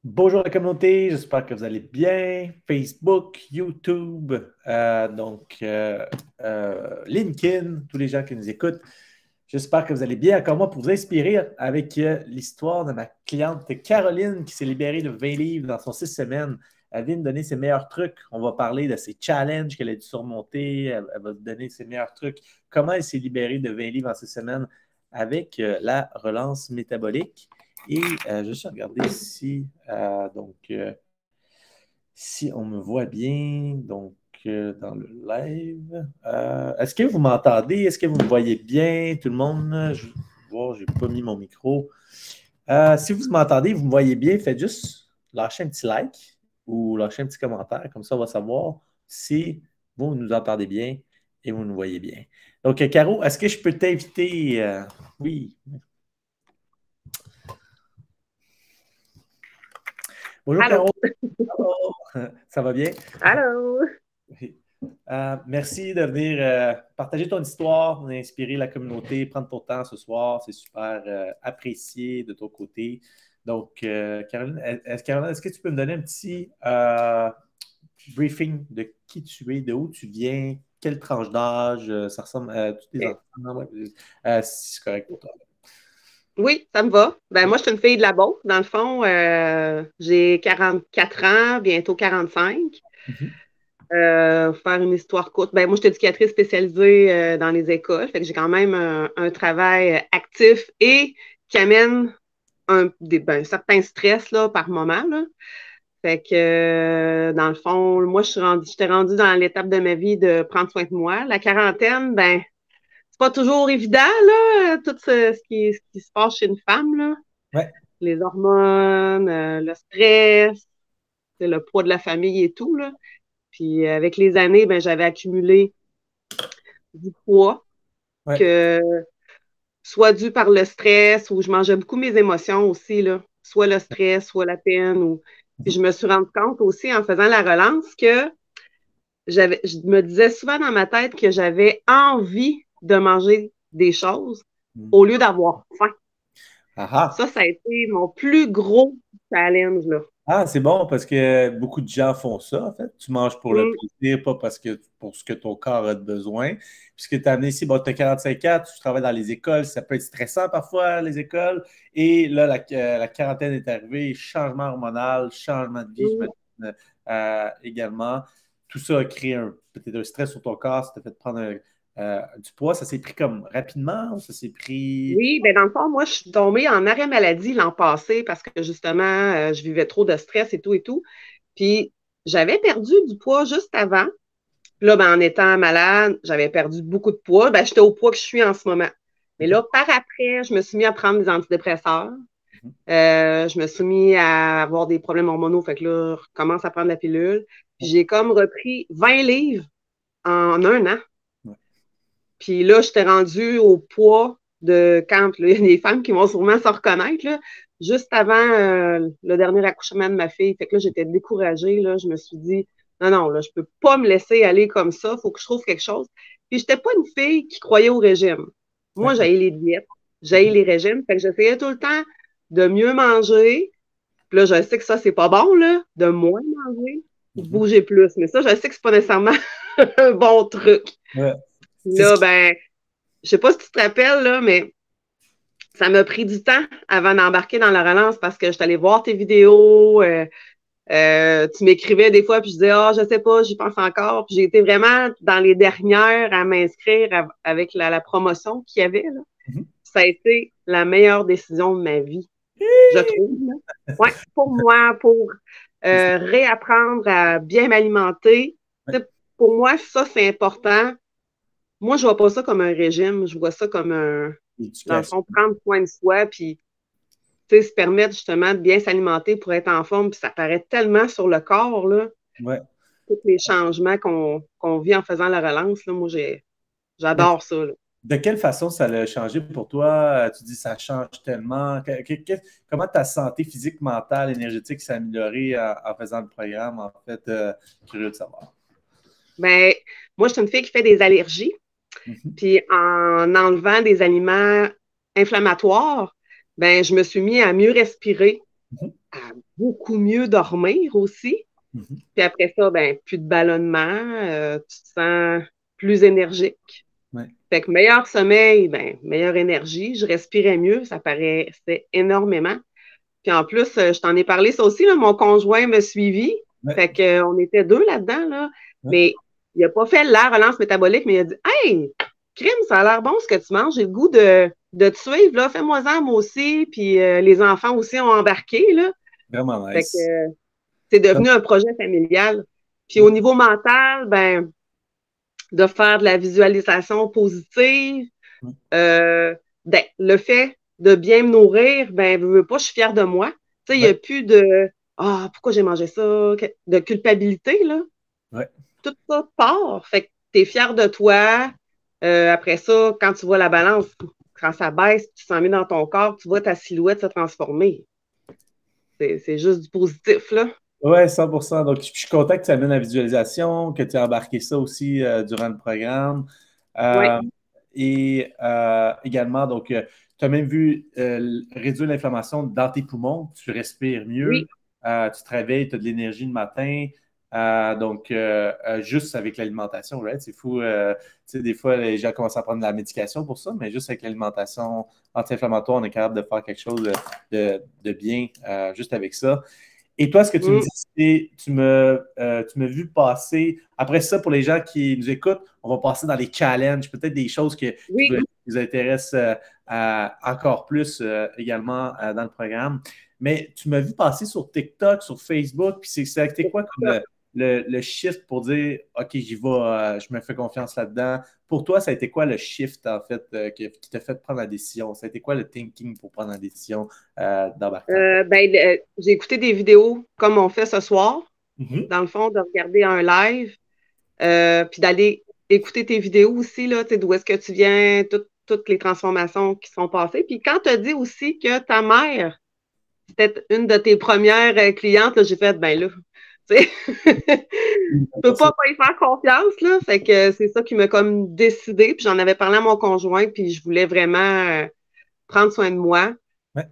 Bonjour la communauté, j'espère que vous allez bien. Facebook, YouTube, LinkedIn, tous les gens qui nous écoutent. J'espère que vous allez bien. Encore moi pour vous inspirer avec l'histoire de ma cliente Caroline qui s'est libérée de 20 livres dans son 6 semaines. Elle vient de donner ses meilleurs trucs. On va parler de ses challenges qu'elle a dû surmonter. Elle va donner ses meilleurs trucs. Comment elle s'est libérée de 20 livres en 6 semaines avec la relance métabolique. Et je vais regarder si on me voit bien dans le live. Est-ce que vous m'entendez? Est-ce que vous me voyez bien? Tout le monde? Je n'ai pas mis mon micro. Si vous m'entendez, vous me voyez bien, faites juste lâcher un petit like ou lâcher un petit commentaire. Comme ça, on va savoir si vous nous entendez bien et vous nous voyez bien. Donc, Caro, est-ce que je peux t'inviter? Oui. Bonjour, Allô? Caro. Allô. Ça va bien? Allô? Oui. Merci de venir partager ton histoire, inspirer la communauté, prendre ton temps ce soir. C'est super apprécié de ton côté. Donc, Caroline, est-ce que tu peux me donner un petit briefing de qui tu es, de où tu viens, quelle tranche d'âge, ça ressemble à tous tes Eh, enfants, ouais, si c'est correct pour toi. Oui, ça me va. Ben, moi, je suis une fille de la Beauce. Dans le fond, j'ai 44 ans, bientôt 45. Mhm. Faire une histoire courte. Ben, moi, je suis éducatrice spécialisée dans les écoles. Fait que j'ai quand même un travail actif et qui amène un certain stress là, par moment. Là. Fait que, dans le fond, moi, j'étais rendue dans l'étape de ma vie de prendre soin de moi. La quarantaine, ben, c'est pas toujours évident, là, tout ce qui se passe chez une femme, là. Ouais. Les hormones, le stress, le poids de la famille et tout, là. Puis avec les années, ben, j'avais accumulé du poids Ouais. que soit dû par le stress ou je mangeais beaucoup mes émotions aussi, là. Soit le stress, soit la peine. Puis je Mhm. me suis rendu compte aussi en faisant la relance que je me disais souvent dans ma tête que j'avais envie de manger des choses au lieu d'avoir faim. Ah ah. Ça a été mon plus gros challenge, là. Ah, c'est bon parce que beaucoup de gens font ça, en fait. Tu manges pour le Mm. plaisir, pas parce que pour ce que ton corps a besoin. Puisque tu as amené ici, bon, tu as 45 ans, tu travailles dans les écoles, ça peut être stressant parfois, les écoles. Et là, la quarantaine est arrivée, changement hormonal, changement de vie, Mm. j'imagine, également. Tout ça a créé peut-être un stress sur ton corps, ça t'a fait prendre du poids. Ça s'est pris comme rapidement ou ça s'est pris. Oui, ben dans le fond, moi, je suis tombée en arrêt maladie l'an passé parce que justement, je vivais trop de stress et tout et tout. Puis, j'avais perdu du poids juste avant. Puis là, ben, en étant malade, j'avais perdu beaucoup de poids. Ben, j'étais au poids que je suis en ce moment. Mais OK. là, par après, je me suis mis à prendre des antidépresseurs. Mhm. Je me suis mis à avoir des problèmes hormonaux. Fait que là, je recommence à prendre la pilule. Puis j'ai comme repris 20 livres en un an. Ouais. Puis là, j'étais rendue au poids de quand là, il y a des femmes qui vont sûrement se reconnaître, là, juste avant le dernier accouchement de ma fille. Fait que là, j'étais découragée. Là, je me suis dit, non, non, là, je peux pas me laisser aller comme ça. Il faut que je trouve quelque chose. Puis j'étais pas une fille qui croyait au régime. Moi, Ouais. j'haïs les diètes, j'haïs Mhm. les régimes. Fait que j'essayais tout le temps de mieux manger. Puis là, je sais que ça, c'est pas bon, là, de moins manger, de Mhm. bouger plus. Mais ça, je sais que c'est pas nécessairement un bon truc. Ouais. C'est ce Là, ben, je sais pas si tu te rappelles, là, mais ça m'a pris du temps avant d'embarquer dans la relance parce que je suis allée voir tes vidéos, tu m'écrivais des fois, puis je disais, ah, je sais pas, j'y pense encore. Puis j'ai été vraiment dans les dernières à m'inscrire avec la promotion qu'il y avait. Là. Mhm. Ça a été la meilleure décision de ma vie, je trouve. Là. Ouais, pour moi, pour réapprendre à bien m'alimenter. Ouais. Pour moi, ça, c'est important. Moi, je vois pas ça comme un régime, je vois ça comme dans le Éducation. fond, prendre soin de soi, puis se permettre justement de bien s'alimenter pour être en forme, puis ça paraît tellement sur le corps, là, Ouais. tous les changements qu'on vit en faisant la relance, là, moi, De, j'adore ça. Là. de quelle façon ça a changé pour toi? Tu dis ça change tellement. Comment ta santé physique, mentale, énergétique s'est améliorée en faisant le programme? En fait, curieux de savoir. Ben, moi, je suis une fille qui fait des allergies, Mhm. puis en enlevant des aliments inflammatoires, ben, je me suis mis à mieux respirer, à beaucoup mieux dormir aussi. Mhm. Puis après ça, ben, plus de ballonnement, tu te sens plus énergique. Ouais. Fait que meilleur sommeil, ben, meilleure énergie, je respirais mieux, ça paraissait énormément. Puis en plus, je t'en ai parlé ça aussi, là, mon conjoint me suivi. Ouais. Fait que, on était deux là-dedans, là. Ouais. Mais il n'a pas fait la relance métabolique, mais il a dit Hey, crime, ça a l'air bon ce que tu manges, j'ai le goût de te suivre, là, fais-moi-en moi aussi. Puis les enfants aussi ont embarqué, là. Vraiment Fait que nice. c'est devenu un projet familial. Puis au niveau mental, ben, de faire de la visualisation positive, euh, ben, le fait de bien me nourrir, ben, veux pas, je suis fière de moi. Tu sais, il n'y a Ouais. plus de pourquoi j'ai mangé ça, de culpabilité, là. Ouais. Tout ça part. Fait que tu es fier de toi. Après ça, quand tu vois la balance, quand ça baisse, tu sens mieux dans ton corps, tu vois ta silhouette se transformer. C'est juste du positif, là. Ouais, 100%. Donc, je suis content que tu amènes la visualisation, que tu as embarqué ça aussi durant le programme. Oui, Euh, et également, donc, tu as même vu réduire l'inflammation dans tes poumons, tu respires oui. mieux, tu te réveilles, tu as de l'énergie le matin. Donc, juste avec l'alimentation, right? C'est fou. Tu sais, des fois, les gens commencent à prendre de la médication pour ça, mais juste avec l'alimentation anti-inflammatoire, on est capable de faire quelque chose de bien juste avec ça. Et toi, ce que tu me Mm, dis, c'est, tu m'as vu passer. Après ça, pour les gens qui nous écoutent, on va passer dans les challenges, peut-être des choses qui oui. vous intéressent encore plus également dans le programme. Mais tu m'as vu passer sur TikTok, sur Facebook, puis c'était quoi comme le shift pour dire, OK, j'y vais, je me fais confiance là-dedans. Pour toi, ça a été quoi le shift, en fait, qui t'a fait prendre la décision? Ça a été quoi le thinking pour prendre la décision d'embarquer dans le programme? Ben, j'ai écouté des vidéos comme on fait ce soir, Mhm. dans le fond, de regarder un live, puis d'aller écouter tes vidéos aussi, là, tu sais, d'où est-ce que tu viens, toutes les transformations qui sont passées. Puis quand tu as dit aussi que ta mère, c'était une de tes premières clientes, là, j'ai fait, ben là, tu sais, je peux pas y faire confiance, là. Fait que c'est ça qui m'a comme décidé. Puis j'en avais parlé à mon conjoint, puis je voulais vraiment prendre soin de moi. Ouais,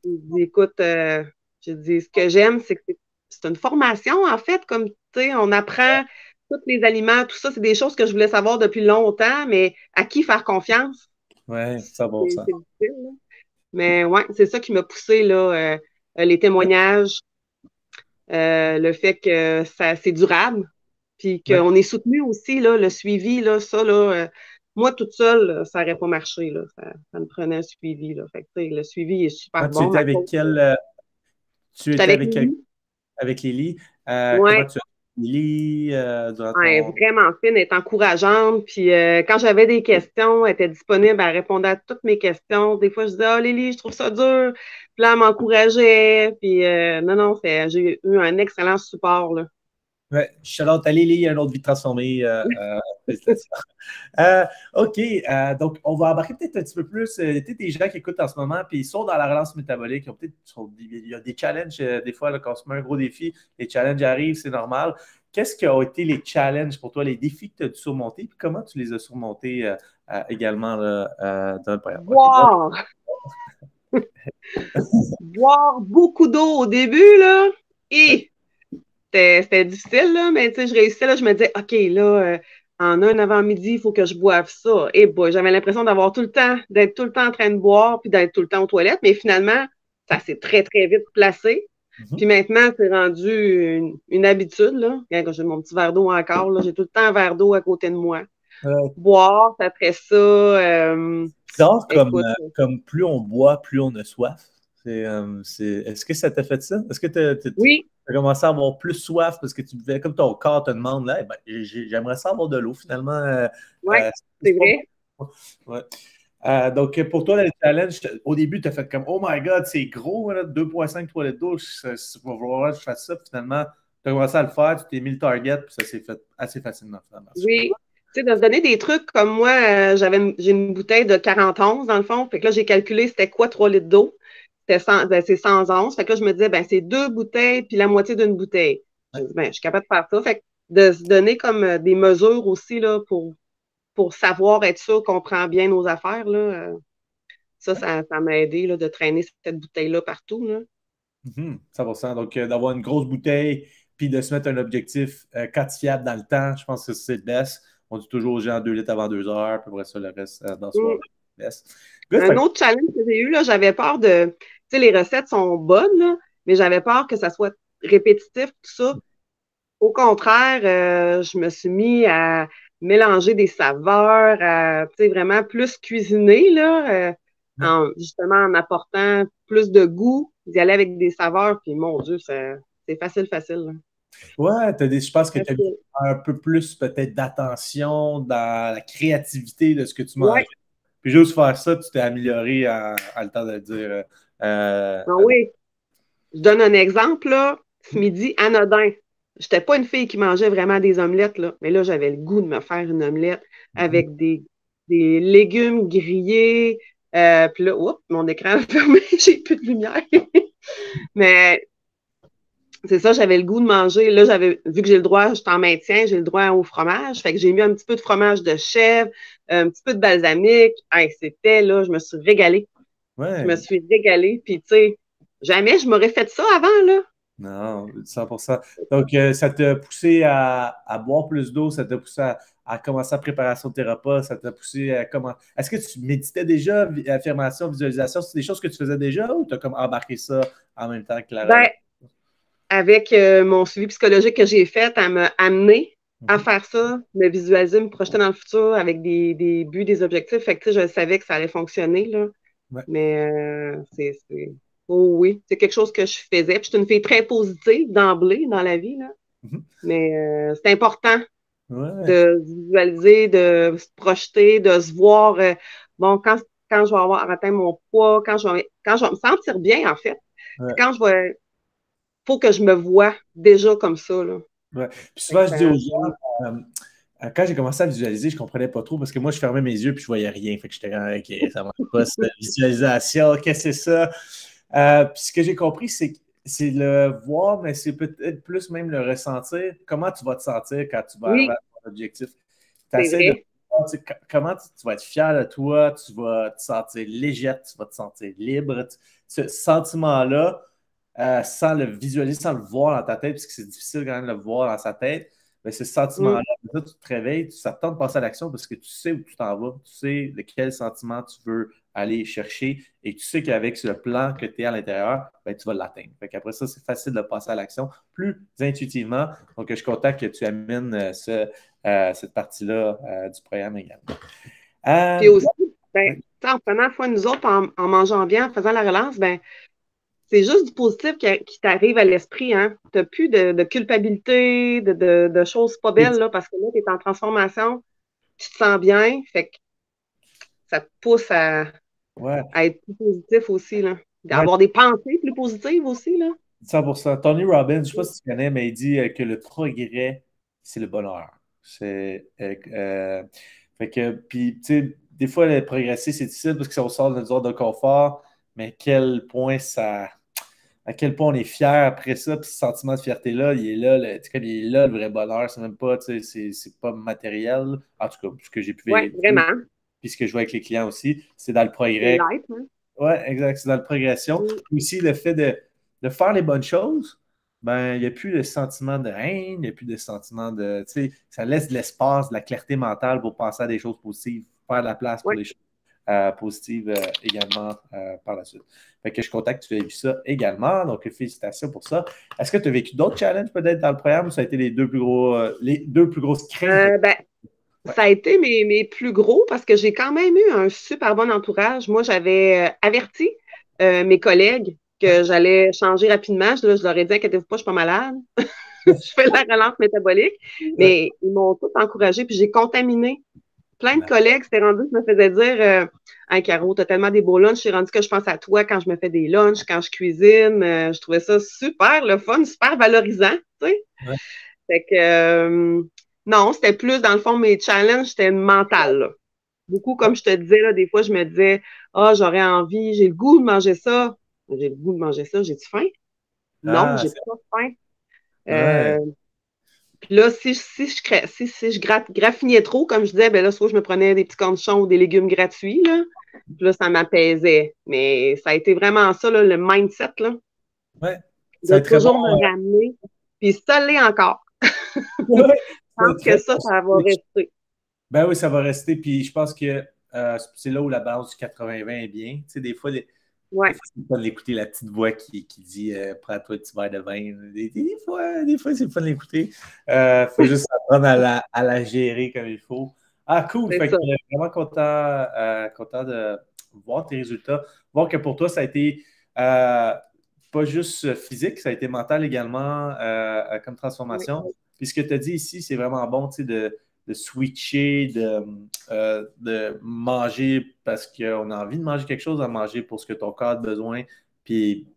Il dit, écoute, j'ai dit, ce que j'aime, c'est que c'est une formation, en fait, comme, tu sais, on apprend tous les aliments, tout ça, c'est des choses que je voulais savoir depuis longtemps, mais à qui faire confiance? ouais, ça va, ça. C'est difficile, là. Mais ouais, c'est ça qui m'a poussé, là, les témoignages, le fait que ça, c'est durable, puis Ouais. qu'on est soutenu aussi, là, le suivi, là, ça, là, moi, toute seule, ça n'aurait pas marché, là. Ça me prenait un suivi, là. Fait que, tu sais, le suivi est Ah, super bon. Ma coach, tu j'étais étais avec avec Lily. avec Lily. Comment Ouais, tu as Lily durant ouais, ton. vraiment fine, elle est encourageante. Puis quand j'avais des questions, elle était disponible, elle répondait à toutes mes questions. Des fois, je disais, oh Lily, je trouve ça dur. Puis là, elle m'encourageait. Puis non, non, j'ai eu un excellent support, là. Ouais, shout-out à Lily, une autre vie transformée. Félicitations. OK, donc on va embarquer peut-être un petit peu plus. Peut-être des gens qui écoutent en ce moment, puis ils sont dans la relance métabolique. Il y a des challenges, des fois, là, quand on se met un gros défi, les challenges arrivent, c'est normal. Qu'est-ce qui a été les challenges pour toi, les défis que tu as dû surmonter, puis comment tu les as surmontés également là, dans le programme? OK, bon. Boire! Boire beaucoup d'eau au début, là. Ouais, Et c'était difficile, là, mais tu sais, je réussissais, là, je me disais, OK, là, en un avant-midi, il faut que je boive ça. Et boy, j'avais l'impression d'avoir tout le temps, d'être tout le temps en train de boire, puis d'être tout le temps aux toilettes, mais finalement, ça s'est très, très vite placé. Puis mhm. maintenant, c'est rendu une habitude, là. Quand j'ai mon petit verre d'eau encore, là, j'ai tout le temps un verre d'eau à côté de moi. Boire, puis après ça, Bizarre écoute, comme plus on boit, plus on a soif. Est-ce que ça t'a fait ça? Est-ce que tu oui, as commencé à avoir plus soif parce que tu buvais, comme ton corps te demande, là, eh ben, j'aimerais ça avoir de l'eau finalement. ouais, c'est C'est pas vrai. bon. Ouais. Donc, pour toi, le challenge, au début, tu as fait comme, oh my God, c'est gros, là, 2,5 toilettes d'eau, il va falloir que je fasse ça. Puis finalement, tu as commencé à le faire, tu t'es mis le target, puis ça s'est fait assez facilement, finalement. C'est cool. Oui. Tu sais, de se donner des trucs comme moi, j'ai une bouteille de 41 dans le fond. Fait que là, j'ai calculé c'était quoi 3 litres d'eau. C'était 100, ben, c'est 111. Fait que là, je me disais, ben, c'est deux bouteilles puis la moitié d'une bouteille. Je me dis, ben, je suis capable de faire ça. Fait que de se donner comme des mesures aussi, là, pour savoir être sûr qu'on prend bien nos affaires, là, ça m'a aidé, là, de traîner cette bouteille-là partout, là. 100%. Donc, d'avoir une grosse bouteille, puis de se mettre un objectif quantifiable dans le temps, je pense que c'est le best. On dit toujours aux gens 2 litres avant 2 heures, puis après ça, le reste dans le soir, Mm. le best. Good, Un autre challenge que j'ai eu, là, j'avais peur de. Tu sais, les recettes sont bonnes, là, mais j'avais peur que ça soit répétitif, tout ça. Au contraire, je me suis mis à mélanger des saveurs, à, tu sais, vraiment plus cuisiner, là, justement en apportant plus de goût, d'y aller avec des saveurs, puis mon Dieu, c'est facile, facile, là. ouais, je pense que tu as mis Facile. un peu plus peut-être d'attention dans la créativité de ce que tu manges. Ouais, Puis juste faire ça, tu t'es amélioré en le temps de le dire. ah oui. Je donne un exemple, là, ce midi, anodin. Je n'étais pas une fille qui mangeait vraiment des omelettes, là, mais là, j'avais le goût de me faire une omelette Mhm. avec des légumes grillés. Puis là, oups, mon écran a fermé, j'ai plus de lumière. Mais c'est ça, j'avais le goût de manger. Là, vu que j'ai le droit, je t'en maintiens, j'ai le droit au fromage. Fait que j'ai mis un petit peu de fromage de chèvre, un petit peu de balsamique. Hey, c'était là, je me suis régalée. Je me Ouais, suis régalée. Puis, tu sais, jamais je m'aurais fait ça avant, là. non, 100%. Donc, ça t'a poussé à boire plus d'eau, ça t'a poussé à commencer la préparation de tes repas, ça t'a poussé à comment. Est-ce que tu méditais déjà, affirmation, visualisation, c'est des choses que tu faisais déjà ou tu as comme embarqué ça en même temps que la Ben, relève? avec mon suivi psychologique que j'ai fait, elle m'a amené à Mhm. faire ça, me visualiser, me projeter dans le futur avec des buts, des objectifs. Fait que, tu sais, je savais que ça allait fonctionner, là. Ouais. Mais oh oui, c'est quelque chose que je faisais. Puis je suis une fille très positive d'emblée dans la vie, là. Mhm. Mais c'est important Ouais. de se visualiser, de se projeter, de se voir. Bon, quand je vais avoir atteint mon poids, quand je vais me sentir bien, en fait. Ouais. Quand je vais faut que je me vois déjà comme ça, là. Ouais. Puis Fait que souvent, je dis aux gens, euh, quand j'ai commencé à visualiser, je ne comprenais pas trop parce que moi, je fermais mes yeux puis je voyais rien. Fait que j'étais comme, OK, ça ne marche pas, cette visualisation, qu'est-ce que c'est ça? Puis ce que j'ai compris, c'est le voir, mais c'est peut-être plus même le ressentir. Comment tu vas te sentir quand tu vas arriver oui, à ton objectif? Tu c'est essaies de vrai. voir, tu sais, comment tu vas être fier de toi, tu vas te sentir légère, tu vas te sentir libre. Ce sentiment-là, sans le visualiser, sans le voir dans ta tête, parce que c'est difficile quand même de le voir dans sa tête, mais ce Mm, sentiment-là, là, tu te réveilles, ça te tente de passer à l'action parce que tu sais où tu t'en vas, tu sais de quel sentiment tu veux aller chercher et tu sais qu'avec le plan que tu es à l'intérieur, ben, tu vas l'atteindre. Après ça, c'est facile de passer à l'action plus intuitivement. Donc, je suis content que tu amènes cette partie-là du programme également. puis aussi, ben, Ouais. tu sais, en prenant soin de nous autres, en mangeant bien, en faisant la relance, ben, c'est juste du positif qui t'arrive à l'esprit, hein. T'as plus de culpabilité, de choses pas belles, là, parce que là, tu es en transformation, tu te sens bien, fait que ça te pousse Ouais, à être plus positif aussi, là. ouais, D'avoir des pensées plus positives aussi, là. 100%. Tony Robbins, je ne sais pas si tu connais, mais il dit que le progrès, c'est le bonheur. Fait que, puis, tu sais, des fois, le progresser, c'est difficile parce que ça sort de notre zone de confort, mais à quel point on est fier après ça, puis ce sentiment de fierté-là, il est là, tu sais, il est là, le vrai bonheur. C'est même pas, tu sais, c'est pas matériel. En tout cas, ce que j'ai pu Ouais, vérifier, vraiment. puis ce que je vois avec les clients aussi, c'est dans le C'est progrès. light, hein. Ouais, exact. C'est dans la progression. Mm, Puis aussi, le fait de faire les bonnes choses, ben, il n'y a plus de sentiment de haine, il n'y a plus de sentiment de. Tu sais, ça laisse de l'espace, de la clarté mentale pour penser à des choses positives, faire de la place pour ouais. des choses positives également par la suite. Fait que je suis content que tu aies vu ça également. Donc, félicitations pour ça. Est-ce que tu as vécu d'autres challenges peut-être dans le programme ou ça a été les deux plus grosses craintes? Ben, Ouais. ça a été mes plus gros parce que j'ai quand même eu un super bon entourage. Moi, j'avais averti mes collègues Ouais. que j'allais changer rapidement. Je leur ai dit, inquiétez-vous pas, je suis pas malade. Je fais la relance métabolique. Ouais. Mais ils m'ont tous encouragé, puis j'ai contaminé plein de Ben, collègues. C'était rendu que je me faisais dire, hey, Caro, t'as tellement des beaux lunchs. C'est rendu que je pense à toi quand je me fais des lunchs, quand je cuisine. Je trouvais ça super le fun, super valorisant, tu sais. ouais. Fait que, non, c'était plus, dans le fond, mes challenges, c'était mental, là. Beaucoup, Ouais. comme je te disais, là, des fois, je me disais, ah, j'aurais envie, j'ai le goût de manger ça. J'ai le goût de manger ça, j'ai-tu faim? Non, Ah, j'ai c'est pas faim. ouais. Euh, Puis là, si je graffinais trop, comme je disais, ben là, soit je me prenais des petits cornichons ou des légumes gratuits, là. Puis là, ça m'apaisait. Mais ça a été vraiment ça, là, le mindset, là. Ouais, ça va de être très bon. toujours me ramener. Puis ça l'est encore. Je Ouais, ça va être pense très que bon. ça va rester. Ben oui, ça va rester. Puis je pense que c'est là où la balance du 80-20 est bien. Tu sais, des Ouais, fois c'est fun d'écouter la petite voix qui dit prends-toi un petit verre de vin. Des fois c'est fun d'écouter. Faut juste apprendre à la gérer comme il faut. Ah, cool. c'est Fait que ça. vraiment content de voir tes résultats. Voir que pour toi, ça a été pas juste physique, ça a été mental également comme Oui. transformation. Puis ce que tu as dit ici, c'est vraiment bon, tu sais, de switcher, de manger parce qu'on a envie de manger quelque chose, à manger pour ce que ton corps a besoin. Puis,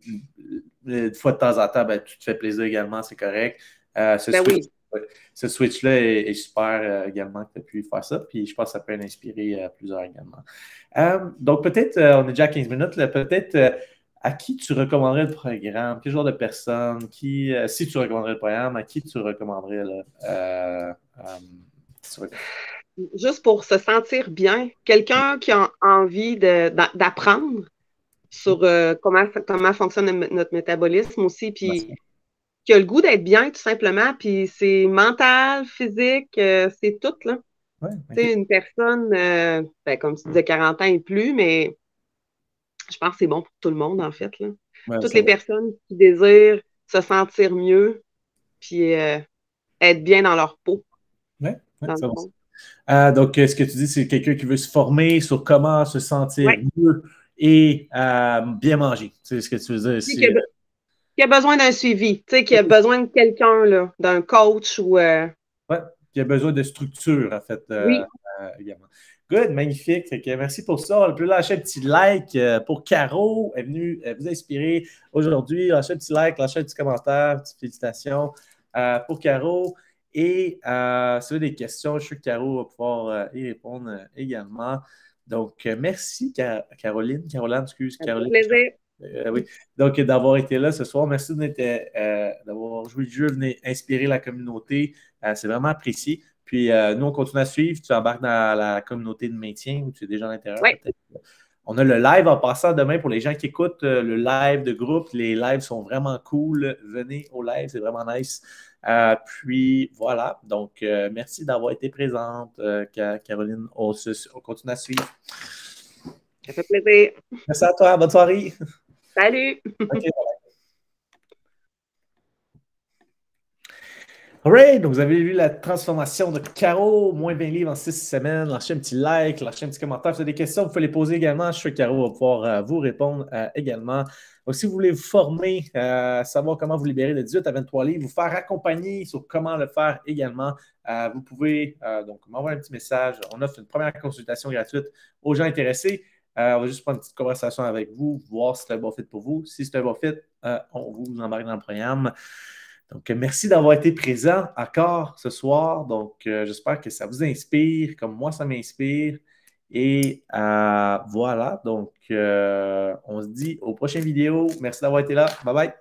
une fois de temps en temps, ben, tu te fais plaisir également, c'est correct. Euh, ce Ben switch, oui. ce switch-là est super également que tu as pu faire ça. Puis, je pense que ça peut en inspirer plusieurs également. Donc, peut-être, on est déjà à 15 minutes, là, peut-être à qui tu recommanderais le programme? Quel genre de personne? Si tu recommanderais le programme, à qui tu recommanderais là, tu recommanderais? Juste pour se sentir bien, quelqu'un qui a envie d'apprendre sur comment fonctionne notre métabolisme aussi, puis qui a le goût d'être bien, tout simplement, puis c'est mental, physique, c'est tout, là. Ouais, Tu sais, OK. une personne, ben, comme tu disais, 40 ans et plus, mais je pense que c'est bon pour tout le monde, en fait, là. Ouais, Toutes ça les va. personnes qui désirent se sentir mieux, puis être bien dans leur peau, Ouais, ouais, dans le ça va. fond. Donc, ce que tu dis, c'est quelqu'un qui veut se former sur comment se sentir Ouais. mieux et bien manger. C'est ce que tu veux dire. Puis qui a besoin d'un suivi, tu sais, qui a besoin de quelqu'un, là, d'un coach ou... Ouais, qui a besoin de structure, en fait, oui, également. Good, magnifique. Fait que merci pour ça. On peut lâcher un petit like pour Caro. Elle est venue vous inspirer aujourd'hui. Lâchez un petit like, lâchez un petit commentaire, une petite félicitation pour Caro. Et si vous avez des questions, je suis sûr que Caro va pouvoir y répondre également. Donc, merci Caroline. Caroline, excuse, ça me fait Caroline. plaisir. Oui. Donc, d'avoir été là ce soir. Merci d'avoir joué le jeu, venir inspirer la communauté. C'est vraiment apprécié. Puis, nous, on continue à suivre. Tu embarques dans la communauté de maintien ou tu es déjà à l'intérieur, Oui, peut-être. On a le live en passant demain pour les gens qui écoutent le live de groupe. Les lives sont vraiment cool. Venez au live, c'est vraiment nice. Puis, voilà. Donc, merci d'avoir été présente, Caroline. On continue à suivre. ça fait plaisir. Merci à toi. Bonne soirée. Salut! OK. Alright, donc vous avez vu la transformation de Caro, moins 20 livres en 6 semaines. Lâchez un petit like, lâchez un petit commentaire. Si vous avez des questions, vous pouvez les poser également. Je suis sûr que Caro va pouvoir vous répondre également. Donc, si vous voulez vous former, savoir comment vous libérer de 18 à 23 livres, vous faire accompagner sur comment le faire également, vous pouvez donc m'envoyer un petit message. On offre une première consultation gratuite aux gens intéressés. On va juste prendre une petite conversation avec vous, voir si c'est un bon fit pour vous. Si c'est un bon fit, on vous embarque dans le programme. Donc, merci d'avoir été présent encore ce soir. Donc, j'espère que ça vous inspire, comme moi, ça m'inspire. Et voilà, donc, on se dit aux prochaines vidéos. Merci d'avoir été là. Bye bye.